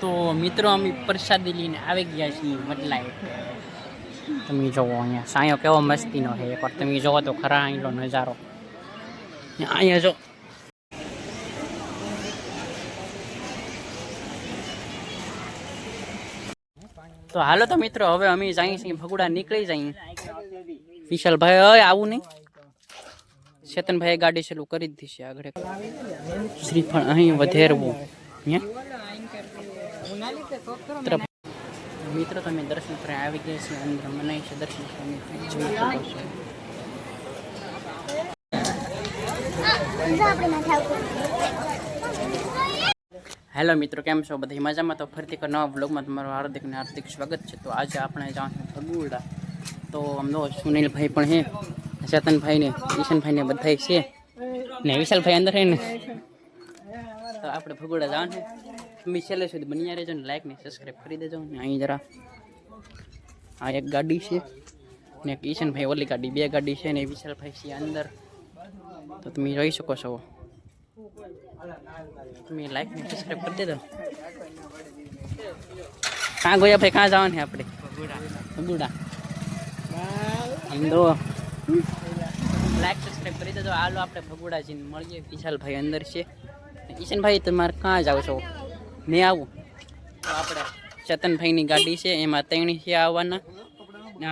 તો મિત્રો અમે પ્રસાદી લઈને આવી ગયા છીએ બદલાય. તમે જોવો અહીંયા સાયો કેવો મસ્તીનો છે, એકવાર તમે જોવો તો ખરા અહીંનો નજારો. અહીંયા જો તો હાલો તો મિત્રો હવે અમે જઈએ છીએ ભગુડા નીકળી જઈએ. વિશાલભાઈ હવે આવું નહીં, ચેતનભાઈ ગાડી ચાલુ કરી દીધી છે આગળ. શ્રીફળ અહીં વધેરવું મિત્રો તમે દર્શન કરવા આવી ગયા છે, અંદર મનાય છે દર્શન કરવાની જોઈ શકો છો. હેલો મિત્રો, કેમ છો બધા? મજામાં? તો ફરીથી એક નવા બ્લોગમાં તમારું હાર્દિક સ્વાગત છે. તો આજે આપણે જાઉં ભગુડા. તો આમનો સુનિલભાઈ પણ છે, ચેતનભાઈ ને ઈશનભાઈ ને બધા છે ને વિશાલભાઈ અંદર છે ને. તો આપણે ભગુડા જવાનું છે. તમે છેલ્લે સુધી બન્યા રહેજો ને લાઈક ને સબસ્ક્રાઈબ કરી દેજો. ને અહીં જરા આ એક ગાડી છે ને એક ઈશનભાઈ ઓલી ગાડી, બે ગાડી છે ને વિશાલભાઈ છે અંદર. તો તમે જોઈ શકો છો. તમે લાઈક ને સબસ્ક્રાઈબ કરી દેજો. ક્યાં ગયા ભાઈ? ક્યાં જવાનું છે આપણે? ભગુડા. આમ તો લાઈક સબસ્ક્રાઈબ કરી દેજો. હાલો આપણે ભગુડા જઈને મળીએ. વિશાલભાઈ અંદર છે. ઈશનભાઈ તમારે ક્યાં જાવ છો? નહીં આવું તો આપણે ચેતનભાઈની ગાડી છે એમાં 3 છે આવવાના,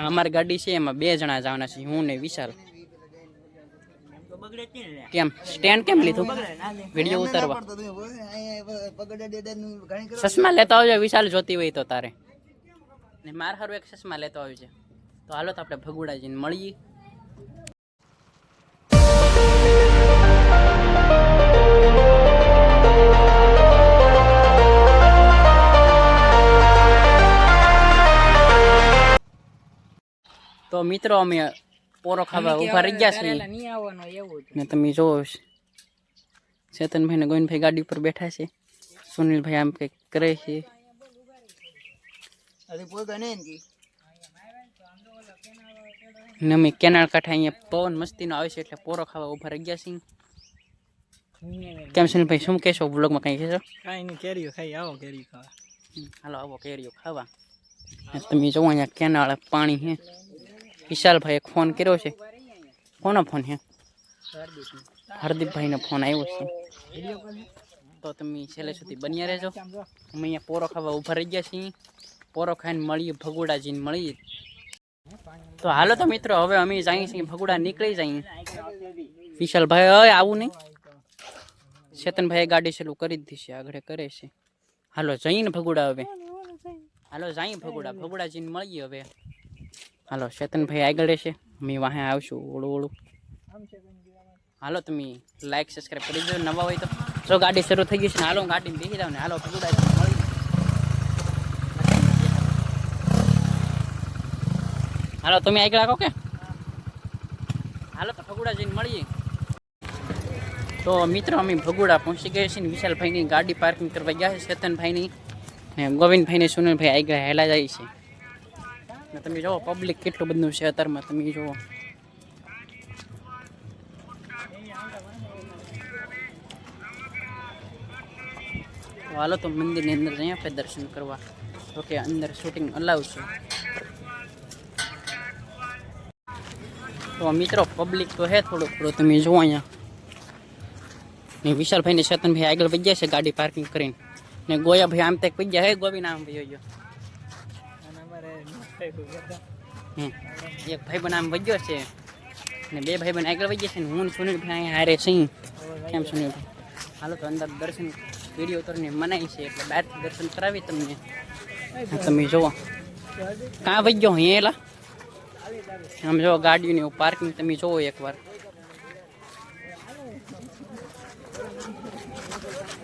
અમારી ગાડી છે એમાં 2 જણા જવાના છે, હું ને વિશાલ. કેમ સ્ટેન્ડ કેમ લીધું? વિડીયો ઉતારવા. ચશ્મા લેતો આવજો વિશાલ, જોતી હોય તો તારે. ને માર હારું એક ચશ્મા લેતો આવજો. તો હાલો તો આપણે ભગુડા જઈને મળીએ. તો મિત્રો અમે પોરો ખાવા ઉભા રહી ગયા છીએ ને તમે જોવો ચેતનભાઈ ને ગોવિંદભાઈ ગાડી ઉપર બેઠા છે. સુનિલભાઈ આમ કંઈક કરે છે. ને અમે કેનાલ કાંઠે અહીંયા પવન મસ્તીનો આવે છે એટલે પોરો ખાવા ઉભા રહી ગયા છીએ. કેમ સુનિલભાઈ, શું કહેશો બ્લોગમાં? કંઈ કહેશો? કાંઈ નહીં, કેરીઓ ખાઈ આવો, કેરીઓ ખાવા. હાલો આવો કેરીઓ ખાવા. તમે જોવો અહીંયા કેનાળ પાણી છે. વિશાલભાઈ એક ફોન કર્યો છે. કોનો ફોન છે? હાર્દિકભાઈનો ફોન આવ્યો છે. તો તમે છેલ્લે સુધી બન્યા રહેજો. અમે અહીંયા પોરો ખાવા ઉભા રહી ગયા છીએ. પોરો ખાઈને મળીએ ભગુડા જઈને મળીએ. તો હાલો તો મિત્રો હવે અમે જઈએ છીએ ભગુડા નીકળી જઈએ. વિશાલભાઈ હવે આવું નહીં, ચેતનભાઈ ગાડી ચાલુ કરી દીધી છે આગળ કરે છે. હાલો જઈને ભગુડા હવે. હાલો જઈએ ભગુડા જઈને મળીએ હવે. હાલો ચેતનભાઈ આગળ રહેશે, અમે વાહે આવશું ઓળું. હાલો તમે લાઈક સબસ્ક્રાઈબ કરી દો નવા હોય તો. જો ગાડી શરૂ થઈ ગઈ છે ને, હાલો ગાડીમાં બેસી જાવ ને. હાલો ભગુડા મળી. હાલો તમે આગળ રાખો કે. હાલો તો ભગુડા જઈને મળીએ. તો મિત્રો અમે ભગુડા પહોંચી ગયા છીએ ને વિશાલભાઈની ગાડી પાર્કિંગ કરવા ગયા છે. ચેતનભાઈની ને ગોવિંદભાઈને સુનિલભાઈ આગળ હેલા જાય છે. તમે જોવો પબ્લિક કેટલું બધું છે અત્યારમાં. તમે જોવો તો હાલો તો મંદિરની અંદર જઈએ આપણે દર્શન કરવા. ઓકે, અંદર શૂટિંગ અલાઉ છે. તો મિત્રો પબ્લિક તો હે થોડું તમે જુઓ અહીંયા. ને વિશાલભાઈ ને ચેતનભાઈ આગળ વહી છે ગાડી પાર્કિંગ કરીને. ને ગોયાભાઈ આમ તક વહી હે ગોબી નામ ભાઈ ગયો. એક ભાઈ બન આમ વહ્યો છે ને 2 ભાઈ બન આગળ વહી છે ને હું સુનિલભાઈ અહીંયા હારે સિંહ. કેમ સુનિલભાઈ? હાલો તો અંદર દર્શન વિડીયો ઉતરીને મનાય છે એટલે બહારથી દર્શન કરાવી તમને. તમે જુઓ કાં વહ્યો અહીંયા. આમ જો ગાડીઓની પાર્કિંગ તમે જોવો એકવાર.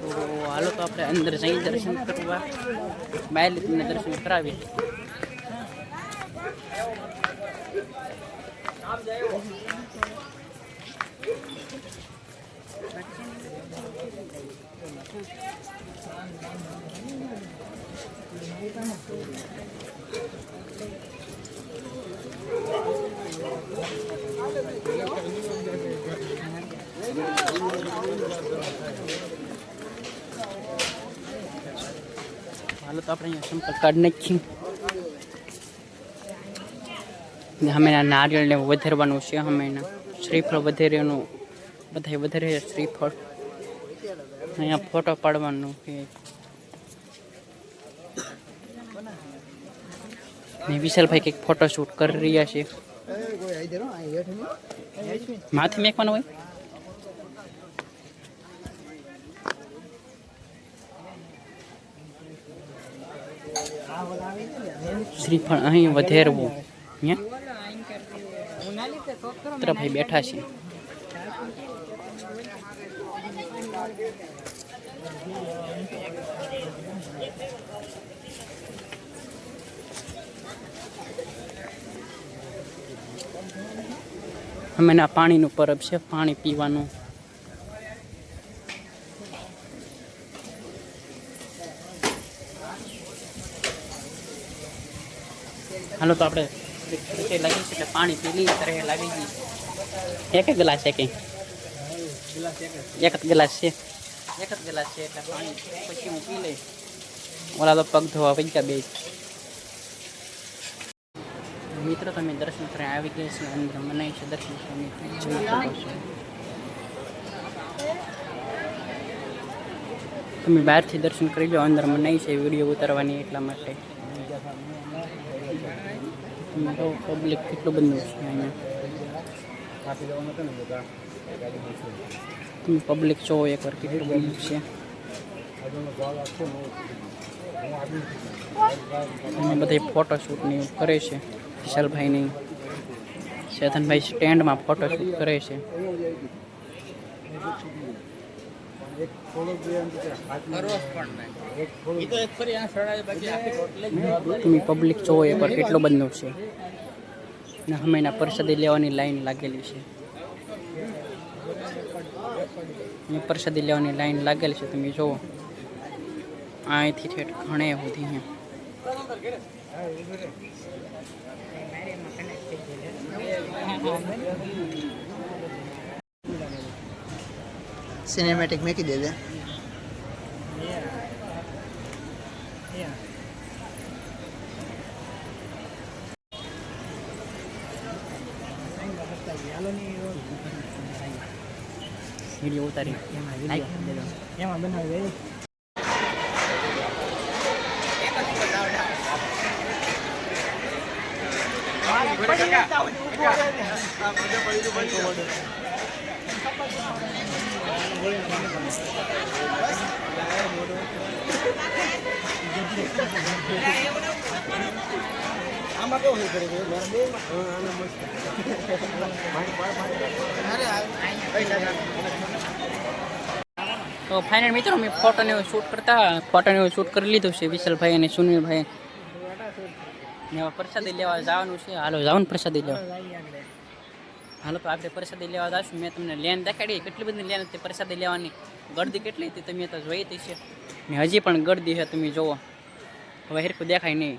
તો હાલો તો આપણે અંદર જઈ દર્શન કરવા. બહાર તમને દર્શન કરાવીએ. હાલો તો આપણે અહીંયા સંપર્ક કાર્ડ નાખીએ. અમે નારિયેળને વધારવાનું છે. અમે શ્રીફળ વધારેનું બધા વધારે શ્રીફળ અહીંયા ફોટો પાડવાનું છે. ને વિશાલભાઈ કંઈક ફોટોશૂટ કરી રહ્યા છે. માથે મેકવાનું હોય. શ્રીફળ અહીં વધારવું. ભાઈ બેઠા છે. અમે ના પાણીનું પરબ છે. પાણી પીવાનું. હાલો તો આપણે લાગી છે એટલે પાણી પી લઈએ. તરે લાગી ગઈ. એક ગ્લાસ છે કંઈ એક જ ગ્લાસ છે. એક જ ગ્લાસ છે એટલે પાણી પછી હું પી લઈશ. ઓલા તો પગ ધોવા પૈસા બે. મિત્રો તમે દર્શન કરવા આવી ગયા છે. અંદર મનાય છે દર્શન તમે બહારથી દર્શન કરી લો. અંદર મનાય છે વિડીયો ઉતારવાની એટલા માટે. પબ્લિક કેટલું બધું છે અહીંયા. તમે પબ્લિક જોવો એકવાર કેટલું બધું છે. બધા ફોટોશૂટ ને એવું કરે છે. વિશાલભાઈની ચેતનભાઈ સ્ટેન્ડમાં ફોટોશૂટ કરે છે. તમે પબ્લિક જોવો એકવાર કેટલો બધો છે. ને હમણાં પ્રસાદી લેવાની લાઈન લાગેલી છે. પ્રસાદી લેવાની લાઈન લાગેલી છે. તમે જુઓ અહીંથી ઠેઠ ઘણે સુધી સિનેમેટિક મેકી દે દે. વિડીયો ઉતારી એમાં બનાવી દે. આમાં કેવું કરે તો ફાઇનલ મિત્રો મેં ફોટોને શૂટ શૂટ કરી લીધું છે. વિશાલભાઈ અને સુનિલભાઈ ને હવે પ્રસાદી લેવા જવાનું છે. હાલો જવાનું પ્રસાદી લેવા. હાલો તો આપણે પ્રસાદી લેવા જઈશું. મેં તમને લેન દેખાડી કેટલી બધી લેન હતી પ્રસાદી લેવાની. ગળદી કેટલી હતી તમે તો જોઈ હતી છે. ને હજી પણ ગળદી છે. તમે જુઓ હવે હેરખું દેખાય નહીં.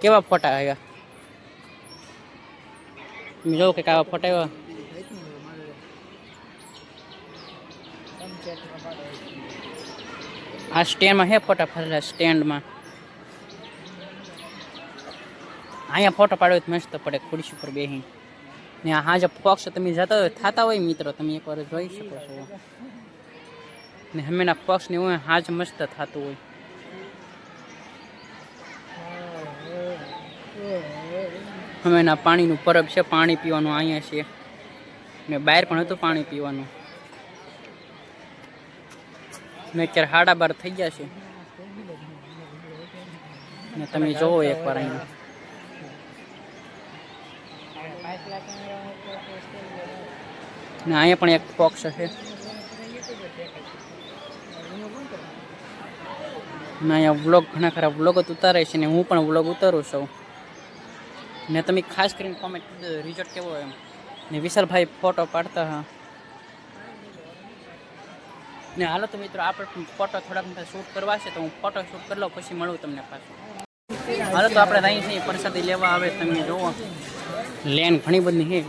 કેવા ફોટા આવ્યા તમે જોવો કે આવા ફોટા આવ્યા. આ સ્ટેન્ડમાં હે ફોટા ફરેલા. સ્ટેન્ડમાં અહીંયા ફોટો પાડવો તો મસ્ત પડે ખુરશી પર બેસી. ને હા જે ફોક્સ તમે થતા હોય મિત્રો તમે એકવાર જોઈ શકો છો. ને હમેના ફોક્સ ને હોય હાજ મસ્ત થતું હોય. હમેના પાણીનું પરબ છે. પાણી પીવાનું અહીંયા છે. ને બહાર પણ હતું પાણી પીવાનું. ને અત્યારે 12:30 થઈ ગયા છે. ને તમે જોવો એકવાર અહીંયા ને અહીંયા પણ એક ફોક્સ છે. ને અહીંયા વ્લોગ ઘણા ખરા વ્લોગ ઉતારે છે. ને હું પણ વ્લોગ ઉતારું છું. ને તમે ખાસ કરીને કોમેન્ટ રિઝલ્ટ કેવો એમ. ને વિશાલભાઈ ફોટો પાડતા હા. ને હાલો તો મિત્રો આપણે ફોટો થોડાક શૂટ કરવા છે તો હું ફોટો શૂટ કરી લઉં પછી મળું તમને પાછું. હાલો તો આપણે અહીં છીએ પ્રસાદી લેવા આવે. તમે જુઓ લેન ઘણી બધી છે.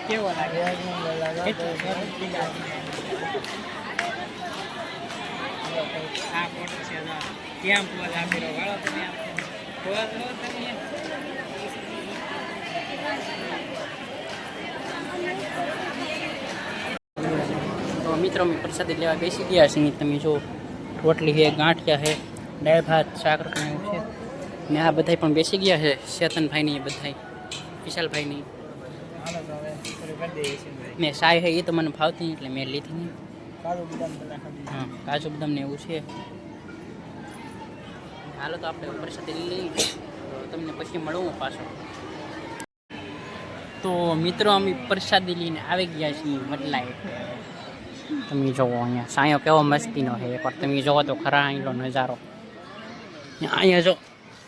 કેવો લાગે આ ફોટો છે કેમ પોઝ આપેલો વાળો તમે પોઝ લો તમે તો મિત્રો અમે પ્રસાદી લેવા બેસી ગયા છીએ તમે જો રોટલી છે ગાંઠિયા છે દાળ ભાત શાક રોટલી એવું છે ને આ બધા પણ બેસી ગયા છે ચેતનભાઈની એ બધા વિશાલભાઈની મેં સાય છે એ તો મને ભાવતી નહીં એટલે મેં લીધી નહીં હા કાજુ બદામ ને એવું છે હાલો તો આપણે પ્રસાદી લઈ તમને પછી મળવું પાછો તો મિત્રો અમે પ્રસાદી લઈને આવી ગયા છીએ બદલાય તમે જોવો અહીંયા સાયો કેવો મસ્તીનો છે પણ તમે જોવો તો ખરા અહીંનો નજારો અહીંયા જો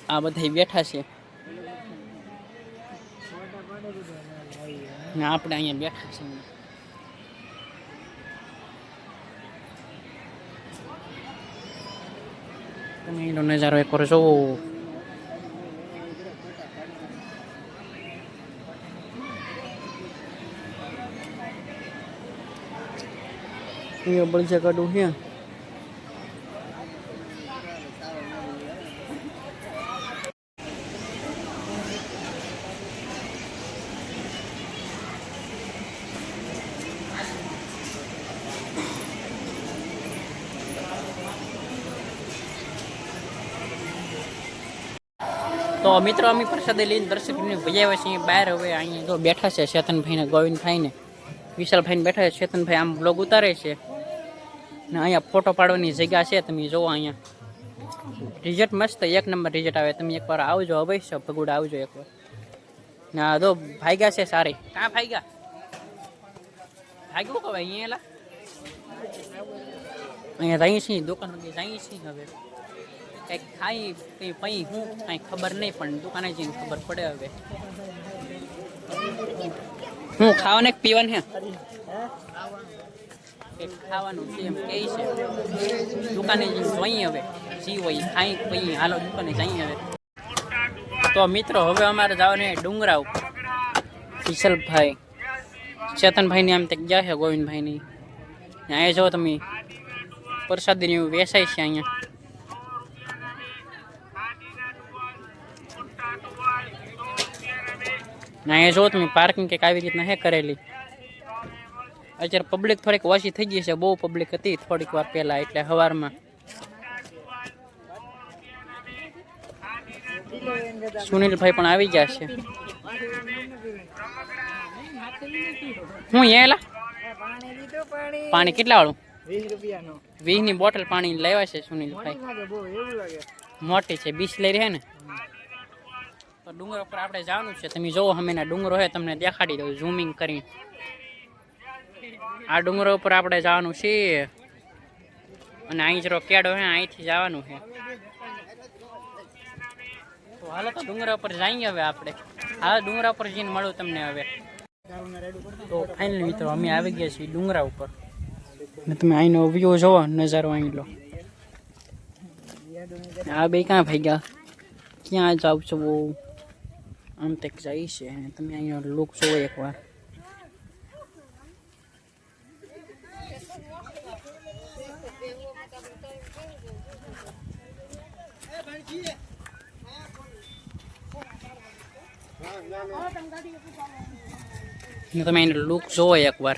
આ બધા બેઠા છે ને આપણે અહીંયા બેઠા છીએ તમે એનો નજારો એક વાર જોવો અહીંયા બળજા કાઢું છે તો મિત્રો અમે પ્રસાદી લઈને દર્શકને ભજાવ્યા છીએ બહાર હવે અહીંયા તો બેઠા છે ચેતનભાઈને ગોવિંદભાઈને વિશાલભાઈને બેઠા છે ચેતનભાઈ આમ બ્લોગ ઉતારે છે ને અહીંયા ફોટો પાડવાની જગ્યા છે તમે જોવો અહીંયા રિઝલ્ટ મસ્ત એક નંબર રિઝલ્ટ આવે તમે એકવાર આવજો અવશ્ય ભગુડા આવજો એકવાર ને આ તો ભાગ્યા છે સારી કાં ભાગ્યા ભાગ્યું કહેવાય અહીંયા એલા અહીંયા જઈએ છીએ દુકાન સુધી જઈએ છીએ હવે કંઈક ખાઈ કંઈ પઈ હું કાંઈ ખબર નહીં પણ દુકાને જઈને ખબર પડે હવે હું ખાવાને પીવાનું હે કંઈક ખાવાનું છે એમ કહે છે દુકાને જઈને જોઈએ હવે જી હોય ખાઈ પઈ હાલો દુકાને જઈએ હવે તો મિત્રો હવે અમારે જવાનું ડુંગરા ઉપર વિશાલભાઈ ચેતનભાઈની આમ તે ગયા છે ગોવિંદભાઈની અહીંયા જો તમે પ્રસાદીની વેચાય છે અહીંયા અહીંયા જો તમે પાર્કિંગ કંઈક આવી રીતના હે કરેલી અત્યારે પબ્લિક થોડીક ઓછી થઈ ગઈ છે બહુ પબ્લિક હતી થોડીક વાર પહેલાં એટલે સવારમાં સુનિલભાઈ પણ આવી ગયા છે હું અહીંયા પાણી કેટલા વાળું 20 ની બોટલ પાણી લેવા છે સુનિલભાઈ મોટી છે 20 લઈ રહે ને તો ડુંગર ઉપર આપણે જવાનું છે તમે જોવો હમેના ડુંગરો છે તમને દેખાડી દઉં ઝૂમિંગ કરીને આ ડુંગરો ઉપર આપણે જવાનું છે અને અહીં જરો કેડો છે અહીંથી જવાનું છે તો હાલો તો ડુંગરા ઉપર જઈએ હવે આપણે હા ડુંગરા ઉપર જઈને મળું તમને હવે તો ફાઇનલી મિત્રો અમે આવી ગયા છીએ ડુંગરા ઉપર ને તમે અહીંનો વ્યૂ જોવો નજારો અહીં લો આ બે ક્યાં ભાઈ ક્યાં જાવ છો બહુ આમ તક જાય છે અને તમે અહીંયા લુક જોવો એકવાર તમે એનો લુક જોવો એકવાર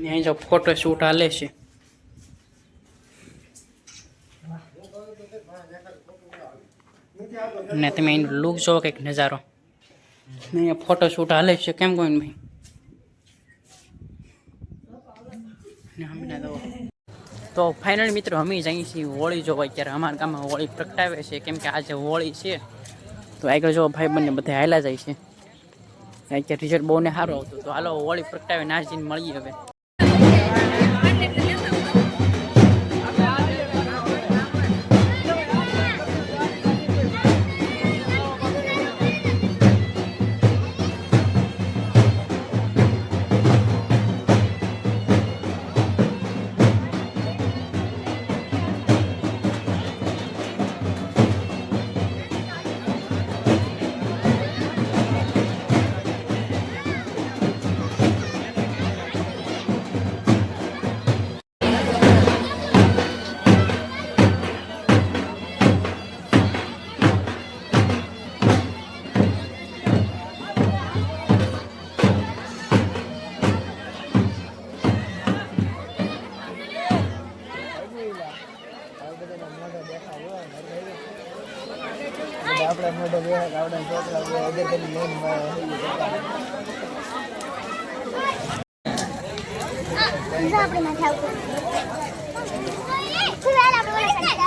અહીં જો ફોટો શૂટ હાલે છે ને તમે એનો લુક જોવો કંઈક નજારો અહીંયા ફોટો શૂટ હાલે છે કેમ કોઈ ભાઈ તો તો ફાઇનલ મિત્રો અમે જઈએ છીએ હોળી જોવા. અત્યારે અમારા ગામમાં હોળી પ્રગટાવે છે, કેમ કે આજે હોળી છે. તો આગળ જો ભાઈ બંને બધા હાલ્યા જાય છે. અત્યારે રિઝલ્ટ બહુ ને સારું આવતું. તો હાલો હોળી પ્રગટાવે નાચીને મળીએ હવે. આપણે મોઢે બે આવડા છોકરા અગર કરી લઈને આપણે ના ખાવ તું વેલ આપણે બોલે સંતા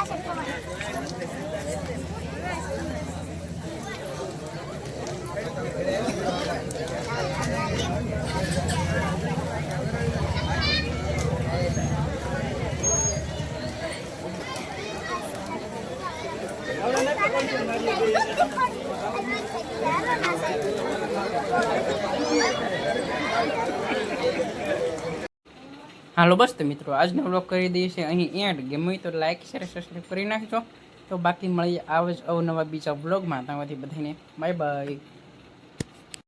હાલો બસ તો મિત્રો આજનો વ્લોગ કરી દઈએ છીએ અહીં એન્ડ. ગમે હોય તો લાઈક શેર સબસ્ક્રાઈબ કરી નાખજો. તો બાકી મળીએ આવા જ અવનવા બીજા વ્લોગમાં. ત્યાંથી બધાને બાય બાય.